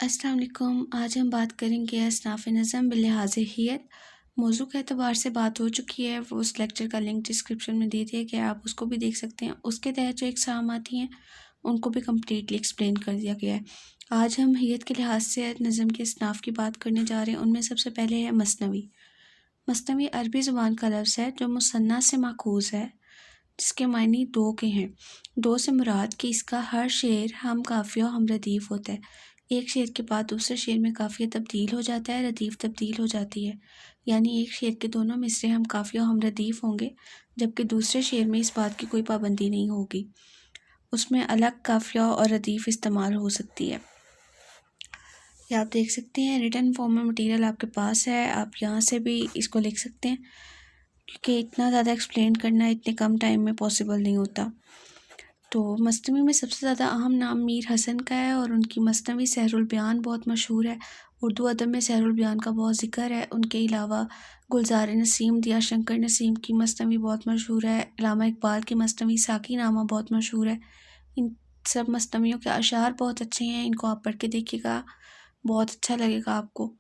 السلام علیکم۔ آج ہم بات کریں گے اصناف نظم بلحاظ حیت۔ موضوع کے اعتبار سے بات ہو چکی ہے، وہ اس لیکچر کا لنک ڈسکرپشن میں دے دیا گیا، آپ اس کو بھی دیکھ سکتے ہیں۔ اس کے تحت جو اقسام آتی ہیں ان کو بھی کمپلیٹلی ایکسپلین کر دیا گیا ہے۔ آج ہم حیت کے لحاظ سے نظم کے اصناف کی بات کرنے جا رہے ہیں۔ ان میں سب سے پہلے ہے مثنوی۔ مثنوی عربی زبان کا لفظ ہے جو مثنیٰ سے ماخوذ ہے، جس کے معنی دو کے ہیں۔ دو سے مراد کہ اس کا ہر شعر ہم قافیہ و ہم ردیف ہوتا ہے۔ ایک شعر کے بعد دوسرے شعر میں قافیہ تبدیل ہو جاتا ہے، ردیف تبدیل ہو جاتی ہے، یعنی ایک شعر کے دونوں مصرے ہم قافیہ و ہم ردیف ہوں گے، جبکہ دوسرے شعر میں اس بات کی کوئی پابندی نہیں ہوگی، اس میں الگ قافیہ اور ردیف استعمال ہو سکتی ہے۔ یہ آپ دیکھ سکتے ہیں، ریٹن فارم میں مٹیریل آپ کے پاس ہے، آپ یہاں سے بھی اس کو لکھ سکتے ہیں، کیونکہ اتنا زیادہ ایکسپلین کرنا اتنے کم ٹائم میں پاسبل نہیں ہوتا۔ تو مثنوی میں سب سے زیادہ اہم نام میر حسن کا ہے، اور ان کی مثنوی سحر البیان بہت مشہور ہے۔ اردو ادب میں سحر البیان کا بہت ذکر ہے۔ ان کے علاوہ گلزار نسیم، دیا شنکر نسیم کی مثنوی بہت مشہور ہے۔ علامہ اقبال کی مثنوی ساقی نامہ بہت مشہور ہے۔ ان سب مثنویوں کے اشعار بہت اچھے ہیں، ان کو آپ پڑھ کے دیکھیے گا، بہت اچھا لگے گا آپ کو۔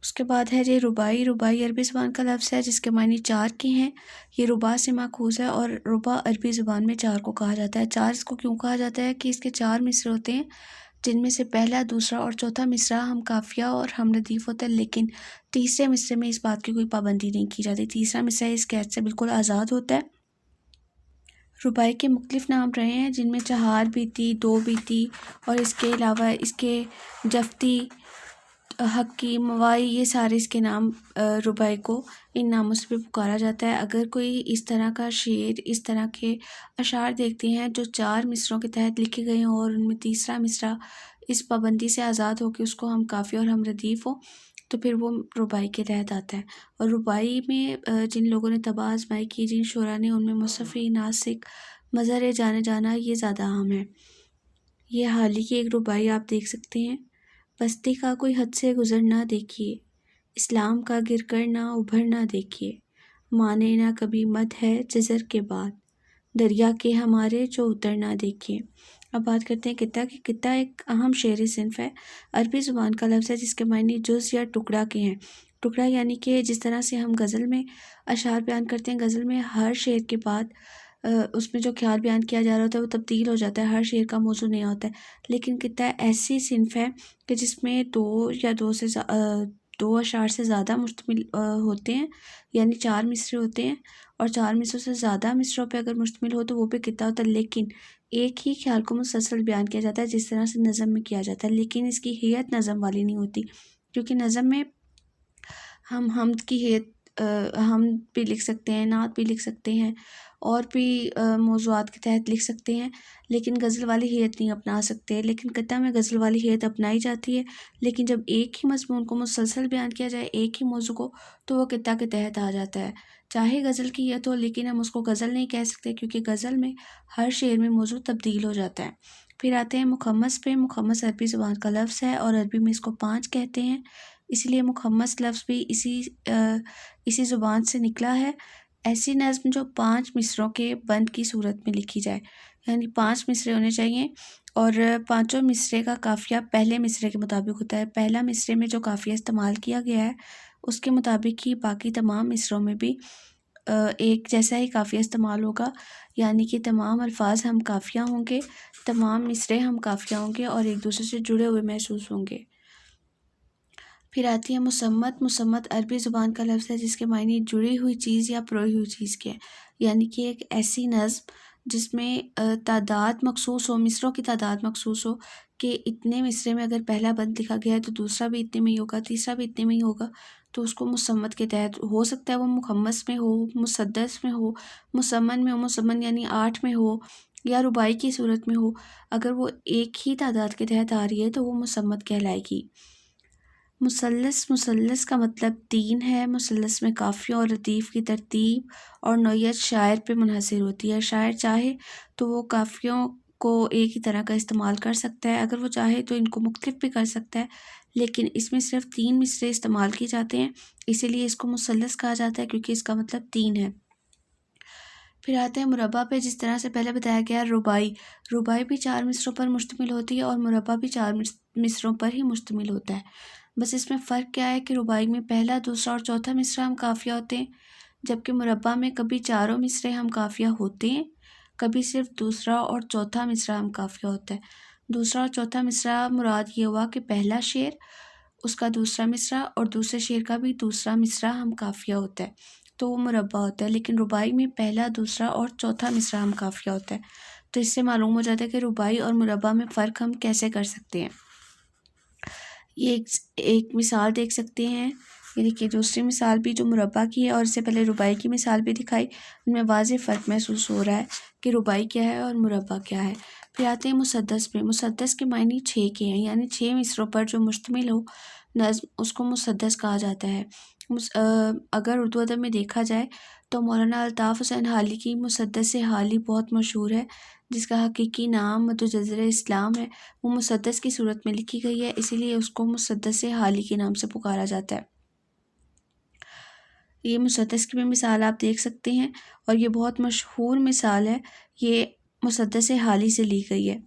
اس کے بعد ہے یہ رباعی۔ رباعی عربی زبان کا لفظ ہے جس کے معنی چار کے ہیں۔ یہ رباع سے ماخوذ ہے، اور رباع عربی زبان میں چار کو کہا جاتا ہے۔ چار اس کو کیوں کہا جاتا ہے کہ اس کے چار مصرے ہوتے ہیں، جن میں سے پہلا، دوسرا اور چوتھا مصرع ہم قافیہ اور ہم ردیف ہوتا ہے، لیکن تیسرے مصرے میں اس بات کی کوئی پابندی نہیں کی جاتی۔ تیسرا مصرع اس قید سے بالکل آزاد ہوتا ہے۔ رباعی کے مختلف نام رہے ہیں، جن میں چہار بیتی، دو بیتی، اور اس کے علاوہ اس کے جفتی، حقی، موائی، یہ سارے اس کے نام رباعی کو ان ناموں سے بھی پکارا جاتا ہے۔ اگر کوئی اس طرح کا شعر، اس طرح کے اشعار دیکھتے ہیں جو چار مصروں کے تحت لکھے گئے ہوں، اور ان میں تیسرا مصرع اس پابندی سے آزاد ہو کہ اس کو ہم قافیہ اور ہم ردیف ہو، تو پھر وہ رباعی کے تحت آتا ہے۔ اور رباعی میں جن لوگوں نے طبع آزمائی کی، جن شعراء نے، ان میں مصفی، ناسک، مظہر جانے جانا یہ زیادہ اہم ہے۔ یہ حال ہی کی ایک رباعی آپ دیکھ سکتے ہیں۔ بستی کا کوئی حد سے گزر نہ دیکھیے، اسلام کا گر کر نہ ابھر نہ دیکھیے، مانے نہ کبھی مد ہے جزر کے بعد، دریا کے ہمارے جو اتر نہ دیکھیے۔ اب بات کرتے ہیں قطع کی۔ قطع ایک اہم شعری صنف ہے، عربی زبان کا لفظ ہے جس کے معنی جز یا ٹکڑا کے ہیں۔ ٹکڑا یعنی کہ جس طرح سے ہم غزل میں اشعار بیان کرتے ہیں، غزل میں ہر شعر کے بعد اس میں جو خیال بیان کیا جا رہا ہوتا ہے وہ تبدیل ہو جاتا ہے، ہر شعر کا موضوع نیا ہوتا ہے۔ لیکن قطع ایسی صنف ہے کہ جس میں دو اشعار سے زیادہ مشتمل ہوتے ہیں، یعنی چار مصرے ہوتے ہیں، اور چار مصروں سے زیادہ مصروں پہ اگر مشتمل ہو تو وہ بھی قطع ہوتا ہے، لیکن ایک ہی خیال کو مسلسل بیان کیا جاتا ہے جس طرح سے نظم میں کیا جاتا ہے، لیکن اس کی حیت نظم والی نہیں ہوتی، کیونکہ نظم میں ہم حمد کی حیت حمد بھی لکھ سکتے ہیں، نعت بھی لکھ سکتے ہیں، اور بھی موضوعات کے تحت لکھ سکتے ہیں، لیکن غزل والی حیت نہیں اپنا سکتے۔ لیکن قطع میں غزل والی حیت اپنائی جاتی ہے، لیکن جب ایک ہی مضمون کو مسلسل بیان کیا جائے، ایک ہی موضوع کو، تو وہ قطع کے تحت آ جاتا ہے۔ چاہے غزل کی حیت ہو، لیکن ہم اس کو غزل نہیں کہہ سکتے، کیونکہ غزل میں ہر شعر میں موضوع تبدیل ہو جاتا ہے۔ پھر آتے ہیں مخمس پہ۔ مخمس عربی زبان کا لفظ ہے، اور عربی میں اس کو پانچ کہتے ہیں، اس لیے مخمس لفظ بھی اسی زبان سے نکلا ہے۔ ایسی نظم جو پانچ مصروں کے بند کی صورت میں لکھی جائے، یعنی پانچ مصرے ہونے چاہیے، اور پانچوں مصرے کا قافیہ پہلے مصرے کے مطابق ہوتا ہے۔ پہلا مصرے میں جو قافیہ استعمال کیا گیا ہے اس کے مطابق ہی باقی تمام مصروں میں بھی ایک جیسا ہی قافیہ استعمال ہوگا، یعنی کہ تمام الفاظ ہم قافیہ ہوں گے، تمام مصرے ہم قافیہ ہوں گے، اور ایک دوسرے سے جڑے ہوئے محسوس ہوں گے۔ پھر آتی ہے مصمت۔ مصمت عربی زبان کا لفظ ہے جس کے معنی جڑی ہوئی چیز یا پروئی ہوئی چیز کے ہے، یعنی کہ ایک ایسی نظم جس میں تعداد مخصوص ہو، مصروں کی تعداد مخصوص ہو، کہ اتنے مصرے میں اگر پہلا بند لکھا گیا ہے تو دوسرا بھی اتنے میں ہی ہوگا، تیسرا بھی اتنے میں ہی ہوگا، تو اس کو مصمت کے تحت ہو سکتا ہے وہ مخمس میں ہو، مسدس میں ہو، مسمن میں ہو، مسمن یعنی 8 میں ہو، یا رباعی کی صورت میں ہو۔ اگر وہ ایک ہی تعداد کے تحت آ رہی ہے تو وہ مصمت کہلائے گی۔ مثلث۔ مثلث کا مطلب تین ہے۔ مثلث میں قافیوں اور ردیف کی ترتیب اور نوعیت شاعر پہ منحصر ہوتی ہے۔ شاعر چاہے تو وہ قافیوں کو ایک ہی طرح کا استعمال کر سکتا ہے، اگر وہ چاہے تو ان کو مختلف بھی کر سکتا ہے، لیکن اس میں صرف تین مصرے استعمال کیے جاتے ہیں، اسی لیے اس کو مثلث کہا جاتا ہے، کیونکہ اس کا مطلب تین ہے۔ پھر آتے ہیں مربع پہ. جس طرح سے پہلے بتایا گیا رباعی. رباعی بھی 4 مصروں پر مشتمل ہوتی ہے اور مربع بھی 4 مصروں پر ہی مشتمل ہوتا ہے. بس اس میں فرق کیا ہے کہ رباعی میں پہلا، دوسرا اور چوتھا مصرع ہم قافیہ ہوتے ہیں، جبکہ مربع میں کبھی چاروں مصرے ہم قافیہ ہوتے ہیں، کبھی صرف دوسرا اور چوتھا مصرع ہم قافیہ ہوتا ہے. دوسرا اور چوتھا مصرع مراد یہ ہوا کہ پہلا شعر، اس کا دوسرا مصرع اور دوسرے شعر کا بھی دوسرا مصرع ہم قافیہ ہوتا ہے، تو وہ مربع ہوتا ہے. لیکن رباعی میں پہلا، دوسرا اور چوتھا مصرع ہم قافیہ ہوتا ہے. تو اس سے معلوم ہو جاتا ہے کہ رباعی اور مربع میں فرق ہم کیسے کر سکتے ہیں. یہ ایک مثال دیکھ سکتے ہیں. یہ دیکھیے دوسری مثال بھی جو مربع کی ہے اور اس سے پہلے رباعی کی مثال بھی دکھائی. ان میں واضح فرق محسوس ہو رہا ہے کہ رباعی کیا ہے اور مربع کیا ہے. پھر آتے ہیں مسدس پہ. مسدس کے معنی 6 کے ہیں، یعنی 6 مصروں پر جو مشتمل ہو نظم، اس کو مسدس کہا جاتا ہے. اگر اردو ادب میں دیکھا جائے تو مولانا الطاف حسین حالی کی مسدس حالی بہت مشہور ہے، جس کا حقیقی نام متجذر اسلام ہے. وہ مسدس کی صورت میں لکھی گئی ہے، اسی لیے اس کو مسدس حالی کے نام سے پکارا جاتا ہے. یہ مسدس کی بھی مثال آپ دیکھ سکتے ہیں اور یہ بہت مشہور مثال ہے، یہ مسدس حالی سے لی گئی ہے.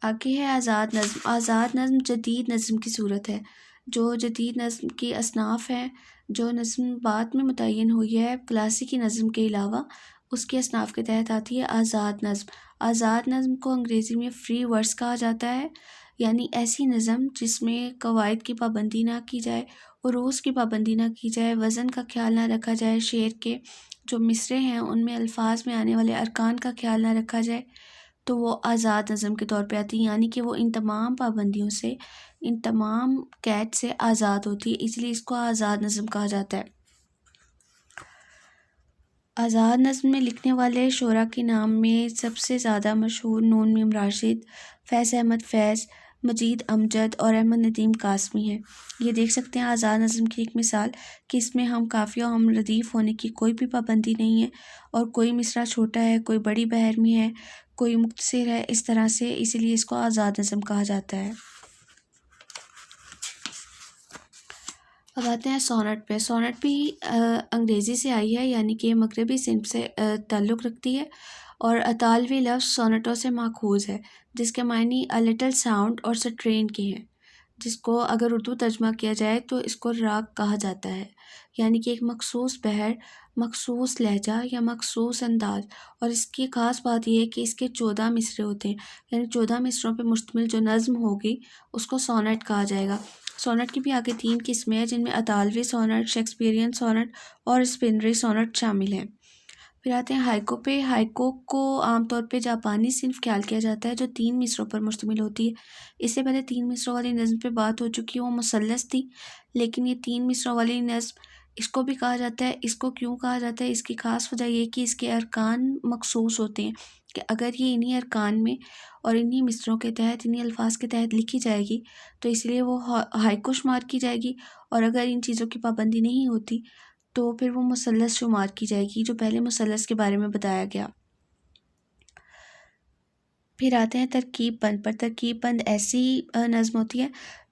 آگے ہے آزاد نظم. آزاد نظم جدید نظم کی صورت ہے. جو جدید نظم کی اصناف ہیں، جو نظم بعد میں متعین ہوئی ہے کلاسیکی نظم کے علاوہ، اس کی اصناف کے تحت آتی ہے آزاد نظم. آزاد نظم کو انگریزی میں فری ورس کہا جاتا ہے، یعنی ایسی نظم جس میں قواعد کی پابندی نہ کی جائے، عروض کی پابندی نہ کی جائے، وزن کا خیال نہ رکھا جائے، شعر کے جو مصرے ہیں ان میں الفاظ میں آنے والے ارکان کا خیال نہ رکھا جائے، تو وہ آزاد نظم کے طور پہ آتی ہے. یعنی کہ وہ ان تمام پابندیوں سے، ان تمام قید سے آزاد ہوتی ہے، اس لیے اس کو آزاد نظم کہا جاتا ہے. آزاد نظم میں لکھنے والے شعراء کے نام میں سب سے زیادہ مشہور نون میم راشد، فیض احمد فیض، مجید امجد اور احمد ندیم قاسمی ہیں. یہ دیکھ سکتے ہیں آزاد نظم کی ایک مثال کہ اس میں ہم قافیہ و ہم ردیف ہونے کی کوئی بھی پابندی نہیں ہے، اور کوئی مصرع چھوٹا ہے، کوئی بڑی بحر میں ہے، کوئی مختصر ہے، اس طرح سے، اسی لیے اس کو آزاد نظم کہا جاتا ہے. اب آتے ہیں سونٹ پہ. سونٹ بھی انگریزی سے آئی ہے، یعنی کہ مغربی صنف سے تعلق رکھتی ہے، اور اطالوی لفظ سونٹو سے ماخوذ ہے، جس کے معنی a little sound اور سٹرین کے ہیں، جس کو اگر اردو ترجمہ کیا جائے تو اس کو راگ کہا جاتا ہے، یعنی کہ ایک مخصوص بحر، مخصوص لہجہ یا مخصوص انداز. اور اس کی خاص بات یہ ہے کہ اس کے 14 مصرے ہوتے ہیں، یعنی 14 مصروں پہ مشتمل جو نظم ہوگی اس کو سونٹ کہا جائے گا. سونٹ کی بھی آگے 3 قسمیں ہیں، جن میں اطالوی سونٹ، شیکسپیرین سونٹ اور اسپنری سونٹ شامل ہیں. پھر آتے ہیں ہائکو پہ. ہائکو کو عام طور پہ جاپانی صنف خیال کیا جاتا ہے جو 3 مصروں پر مشتمل ہوتی ہے. اس سے پہلے 3 مصروں والی نظم پہ بات ہو چکی ہے، وہ مثلث تھی، لیکن یہ 3 مصروں والی نظم اس کو بھی کہا جاتا ہے. اس کو کیوں کہا جاتا ہے؟ اس کی خاص وجہ یہ کہ اس کے ارکان مخصوص ہوتے ہیں، کہ اگر یہ انہی ارکان میں اور انہی مصروں کے تحت، انہی الفاظ کے تحت لکھی جائے گی تو اس لیے وہ ہائکو شمار کی جائے گی، اور اگر ان چیزوں کی پابندی نہیں ہوتی تو پھر وہ مثلث شمار کی جائے گی، جو پہلے مثلث کے بارے میں بتایا گیا. پھر آتے ہیں ترکیب بند پر. ترکیب بند ایسی نظم ہوتی ہے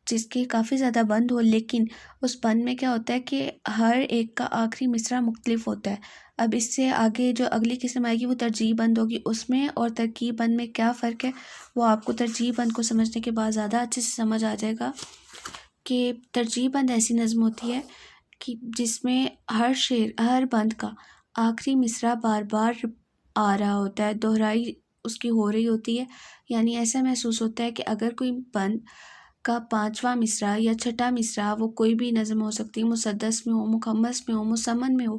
جس کے کافی زیادہ بند ہو، لیکن اس بند میں کیا ہوتا ہے کہ ہر ایک کا آخری مصرع مختلف ہوتا ہے. اب اس سے آگے جو اگلی قسم آئے گی وہ ترجیح بند ہوگی. اس میں اور ترکیب بند میں کیا فرق ہے وہ آپ کو ترجیح بند کو سمجھنے کے بعد زیادہ اچھے سے سمجھ آ جائے گا. کہ ترجیح بند ایسی نظم ہوتی ہے کہ جس میں ہر شعر، ہر بند کا آخری مصرع بار بار آ رہا ہوتا ہے، دہرائی اس کی ہو رہی ہوتی ہے. یعنی ایسا محسوس ہوتا ہے کہ اگر کوئی بند کا 5واں مصرع یا 6واں مصرع، وہ کوئی بھی نظم ہو سکتی ہے، مسدس میں ہو، مخمس میں ہو، مسمن میں ہو،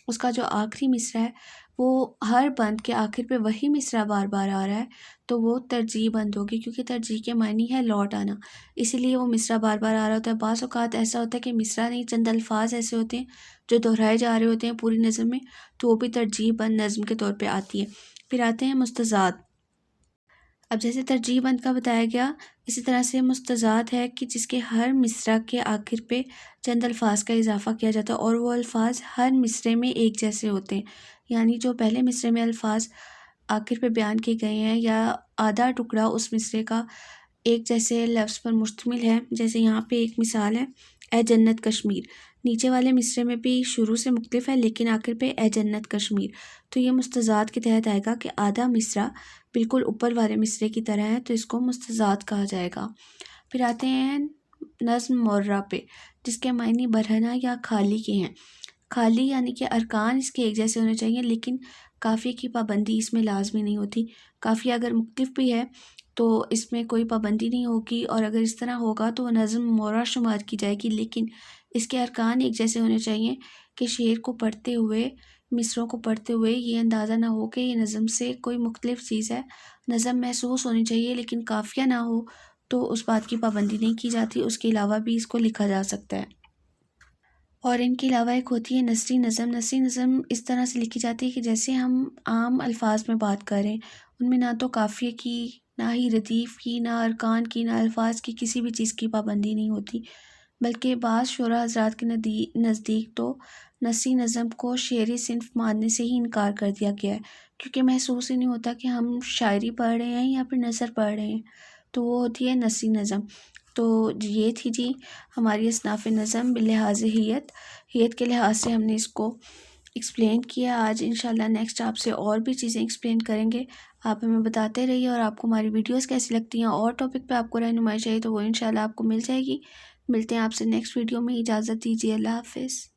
اس کا جو آخری مصرع ہے وہ ہر بند کے آخر پہ وہی مصرع بار بار آ رہا ہے، تو وہ ترجیح بند ہوگی، کیونکہ ترجیح کے معنی ہے لوٹ آنا، اسی لیے وہ مصرع بار بار آ رہا ہوتا ہے. بعض اوقات ایسا ہوتا ہے کہ مصرع نہیں، چند الفاظ ایسے ہوتے ہیں جو دہرائے جا رہے ہوتے ہیں پوری نظم میں، تو وہ بھی ترجیح بند نظم کے طور پہ آتی ہے. پھر آتے ہیں مستزاد. اب جیسے ترجیح بند کا بتایا گیا، اسی طرح سے مستزاد ہے کہ جس کے ہر مصرع کے آخر پہ چند الفاظ کا اضافہ کیا جاتا ہے، اور وہ الفاظ ہر مصرے میں ایک جیسے ہوتے ہیں. یعنی جو پہلے مصرے میں الفاظ آخر پہ بیان کیے گئے ہیں یا آدھا ٹکڑا اس مصرے کا ایک جیسے لفظ پر مشتمل ہے. جیسے یہاں پہ ایک مثال ہے، اے جنت کشمیر، نیچے والے مصرے میں بھی شروع سے مختلف ہے لیکن آخر پہ اے جنت کشمیر، تو یہ مستضاد کے تحت آئے گا کہ آدھا مصرع بالکل اوپر والے مصرے کی طرح ہے، تو اس کو مستضاد کہا جائے گا۔ پھر آتے ہیں نظم مرہ پہ، جس کے معنی برہنہ یا خالی کے ہیں۔ خالی یعنی کہ ارکان اس کے ایک جیسے ہونے چاہیے لیکن قافیے کی پابندی اس میں لازمی نہیں ہوتی۔ قافیہ اگر مختلف بھی ہے تو اس میں کوئی پابندی نہیں ہوگی، اور اگر اس طرح ہوگا تو وہ نظم مرہ شمار کی جائے گی، لیکن اس کے ارکان ایک جیسے ہونے چاہیے کہ شعر کو پڑھتے ہوئے، مصروں کو پڑھتے ہوئے یہ اندازہ نہ ہو کہ یہ نظم سے کوئی مختلف چیز ہے۔ نظم محسوس ہونی چاہیے لیکن قافیہ نہ ہو تو اس بات کی پابندی نہیں کی جاتی، اس کے علاوہ بھی اس کو لکھا جا سکتا ہے۔ اور ان کے علاوہ ایک ہوتی ہے نثری نظم۔ نثری نظم اس طرح سے لکھی جاتی ہے کہ جیسے ہم عام الفاظ میں بات کر رہے ہیں، ان میں نہ تو قافیے کی، نہ ہی ردیف کی، نہ ارکان کی، نہ الفاظ کی کسی بھی چیز کی پابندی نہیں ہوتی، بلکہ بعض شعراء حضرات کے نزدیک تو نثری نظم کو شعری صنف ماننے سے ہی انکار کر دیا گیا ہے، کیونکہ محسوس ہی نہیں ہوتا کہ ہم شاعری پڑھ رہے ہیں یا پھر نثر پڑھ رہے ہیں، تو وہ ہوتی ہے نثری نظم۔ تو یہ تھی جی ہماری اصناف نظم بلحاظ ہیت کے لحاظ سے ہم نے اس کو ایکسپلین کیا۔ آج انشاءاللہ نیکسٹ آپ سے اور بھی چیزیں ایکسپلین کریں گے، آپ ہمیں بتاتے رہیے، اور آپ کو ہماری ویڈیوز کیسی لگتی ہیں اور ٹاپک پہ آپ کو رہنمائی چاہیے تو وہ انشاءاللہ آپ کو مل جائے گی۔ ملتے ہیں آپ سے نیکسٹ ویڈیو میں، اجازت دیجیے، اللہ حافظ۔